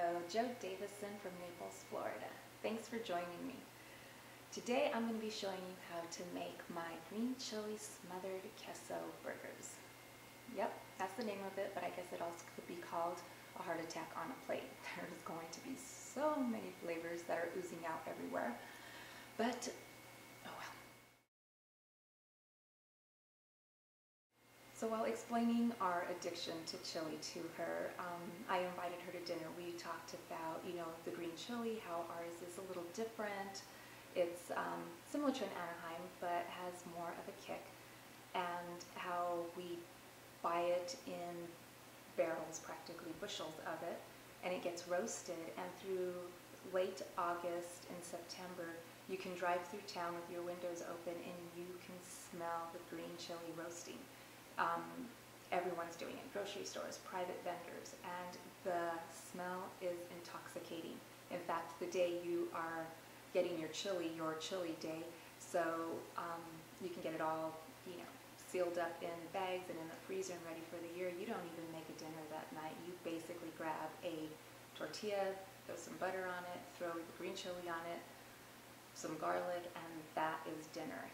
Hello, Joe Davison from Naples, Florida. Thanks for joining me. Today I'm going to be showing you how to make my green chili smothered queso burgers. Yep, that's the name of it, but I guess it also could be called a heart attack on a plate. There's going to be so many flavors that are oozing out everywhere, but oh well. So while explaining our addiction to chili to her, I invited her to dinner. We talked about, the green chili, how ours is a little different. It's similar to an Anaheim, but has more of a kick, and how we buy it in barrels, practically bushels of it, and it gets roasted, and through late August and September, you can drive through town with your windows open and you can smell the green chili roasting. Everyone's doing it, grocery stores, private vendors, and the smell is intoxicating. In fact, the day you are getting your chili day, so you can get it all, sealed up in bags and in the freezer and ready for the year. You don't even make a dinner that night. You basically grab a tortilla, throw some butter on it, throw the green chili on it, some garlic, and that is dinner.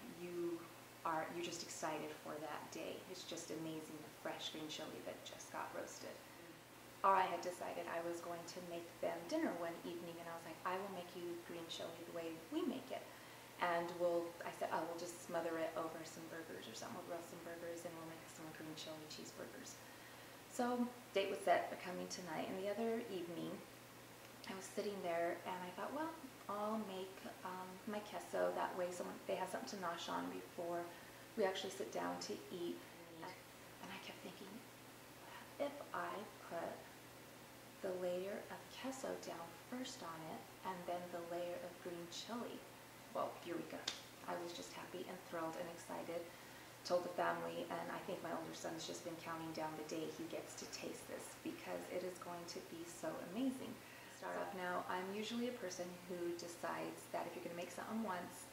You're just excited for that day. It's just amazing, the fresh green chili that just got roasted. Or I had decided I was going to make them dinner one evening, and I was like, I will make you green chili the way we make it. And I said, oh, we'll just smother it over some burgers or something. We'll roast some burgers and we'll make some green chili cheeseburgers. So date was set for coming tonight, and the other evening I was sitting there and I thought, well, I'll make my queso, that way they have something to nosh on before we actually sit down to eat. And I kept thinking, if I put the layer of queso down first on it and then the layer of green chili, well, here we go. I was just happy and thrilled and excited. Told the family, and I think my older son's just been counting down the day he gets to taste this because it is going to be so amazing. Start off now, I'm usually a person who decides that if you're going to make something once,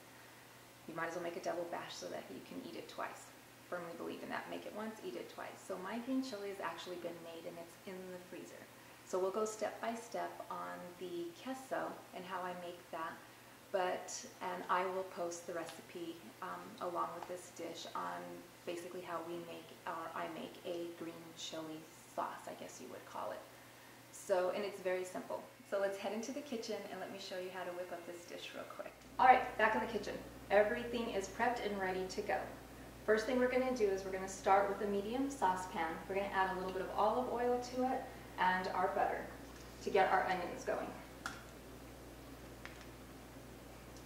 you might as well make a double batch so that you can eat it twice. Firmly believe in that. Make it once, eat it twice. So my green chili has actually been made and it's in the freezer. So we'll go step by step on the queso and how I make that. And I will post the recipe along with this dish on basically how I make a green chili sauce, I guess you would call it. So, and it's very simple. So let's head into the kitchen and let me show you how to whip up this dish real quick. All right, back in the kitchen. Everything is prepped and ready to go. First thing we're going to do is we're going to start with a medium saucepan. We're going to add a little bit of olive oil to it and our butter to get our onions going.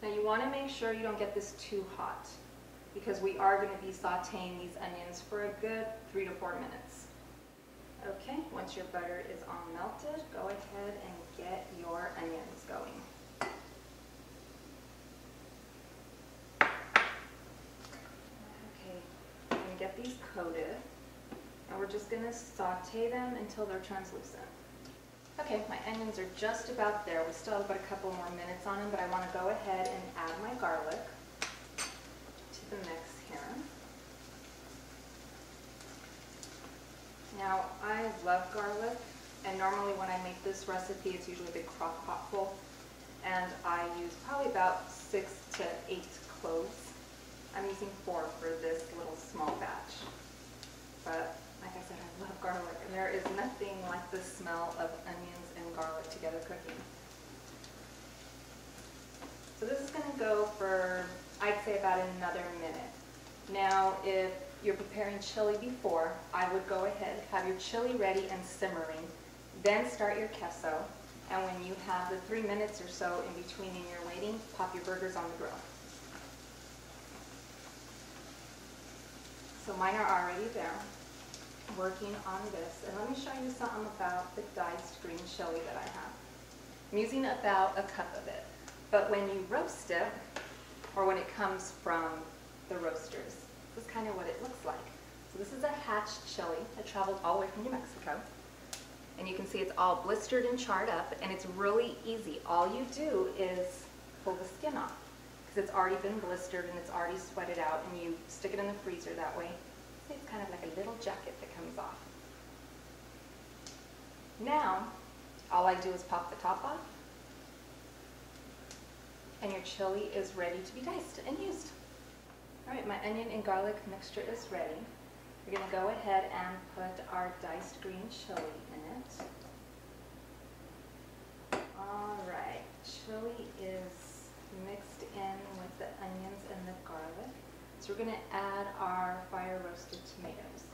Now you want to make sure you don't get this too hot because we are going to be sauteing these onions for a good 3 to 4 minutes. Okay, once your butter is all melted, go ahead and get your onions going. Okay, I'm going to get these coated, and we're just going to saute them until they're translucent. Okay, my onions are just about there. We still have about a couple more minutes on them, but I want to go ahead and add my garlic to the mix here. Now, I love garlic, and normally when I make this recipe, it's usually a big crock pot full, and I use probably about 6 to 8 cloves. I'm using 4 for this little small batch, but like I said, I love garlic, and there is nothing like the smell of onions and garlic together cooking. So this is going to go for, I'd say, about another minute. Now, if you're preparing chili before, I would go ahead, have your chili ready and simmering, then start your queso, and when you have the 3 minutes or so in between and you're waiting, pop your burgers on the grill. So mine are already there, working on this, and let me show you something about the diced green chili that I have. I'm using about a cup of it, but when you roast it, or when it comes from the roasters, this is kind of what it looks like. So this is a hatched chili that traveled all the way from New Mexico, and you can see it's all blistered and charred up, and it's really easy. All you do is pull the skin off, because it's already been blistered and it's already sweated out, and you stick it in the freezer that way. It's kind of like a little jacket that comes off. Now, All I do is pop the top off, and your chili is ready to be diced and used. All right, my onion and garlic mixture is ready. We're going to go ahead and put our diced green chili in it. All right, chili is mixed in with the onions and the garlic. So we're going to add our fire roasted tomatoes.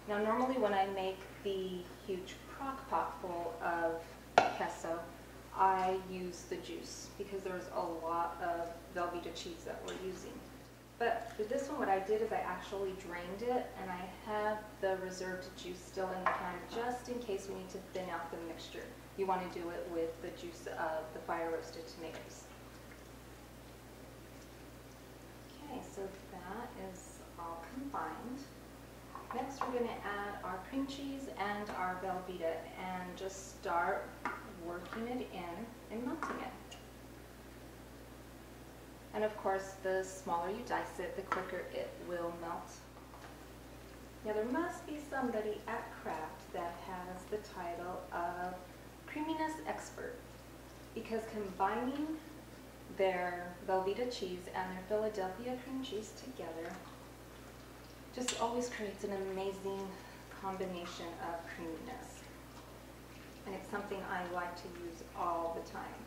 Now normally when I make the huge crock pot full of queso, I use the juice because there's a lot of Velveeta cheese that we're using. But for this one, what I did is I actually drained it, and I have the reserved juice still in the can just in case we need to thin out the mixture. You want to do it with the juice of the fire roasted tomatoes. Okay, so that is all combined. Next, we're going to add our cream cheese and our Velveeta and just start working it in and melting it. And of course, the smaller you dice it, the quicker it will melt. Now there must be somebody at Kraft that has the title of creaminess expert, because combining their Velveeta cheese and their Philadelphia cream cheese together just always creates an amazing combination of creaminess. And it's something I like to use all the time.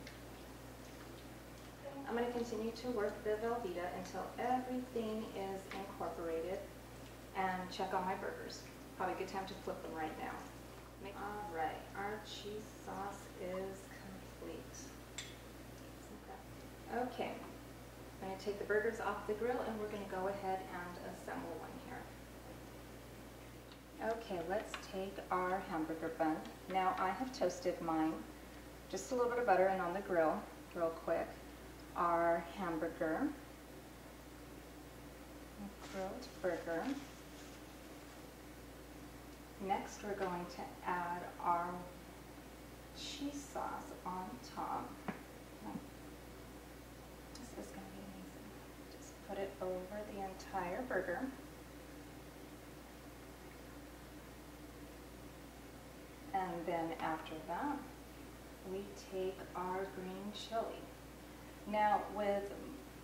I'm going to continue to work the Velveeta until everything is incorporated and check on my burgers. Probably a good time to flip them right now. All right, our cheese sauce is complete. Okay, I'm going to take the burgers off the grill and we're going to go ahead and assemble one here. Okay, let's take our hamburger bun. Now I have toasted mine, just a little bit of butter and on the grill real quick. Our hamburger, grilled burger. Next we're going to add our cheese sauce on top. This is going to be amazing. Just put it over the entire burger. And then after that, we take our green chili. Now, with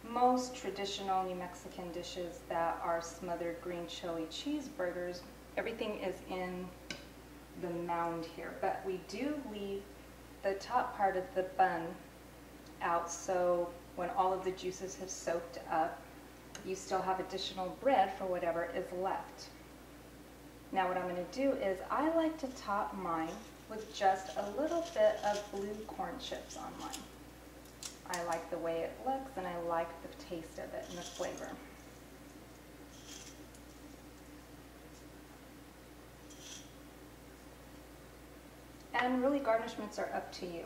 most traditional New Mexican dishes that are smothered green chili cheeseburgers, everything is in the mound here, but we do leave the top part of the bun out, so when all of the juices have soaked up, you still have additional bread for whatever is left. Now what I'm going to do is I like to top mine with just a little bit of blue corn chips on mine. I like the way it looks and I like the taste of it and the flavor. And really garnishments are up to you.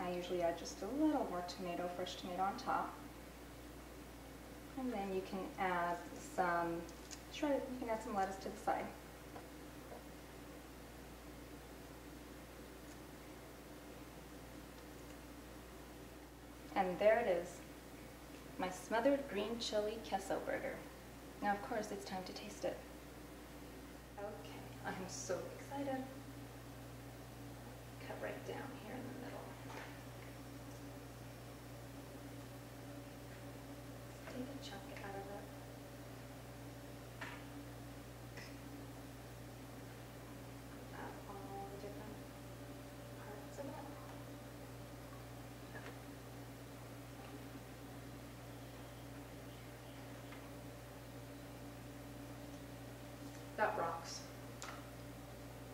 I usually add just a little more tomato, fresh tomato on top. And then you can add some shredded, you can add some lettuce to the side. And there it is, my smothered green chili queso burger. Now of course it's time to taste it. Okay, I'm so excited. Cut right down here in the middle. Take a chunk out of it. Add all the different parts of it. That rocks.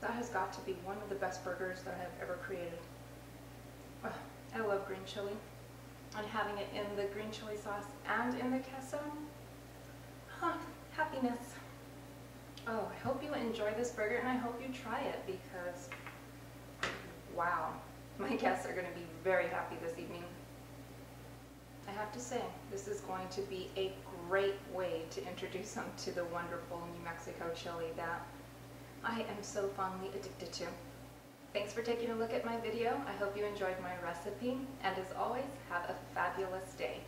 That has got to be one of the best burgers that I have ever created. Oh, I love green chili. And having it in the green chili sauce and in the queso, happiness. Oh, I hope you enjoy this burger and I hope you try it because, wow, my guests are going to be very happy this evening. I have to say, this is going to be a great way to introduce them to the wonderful New Mexico chili that I am so fondly addicted to. Thanks for taking a look at my video. I hope you enjoyed my recipe, and as always, have a fabulous day.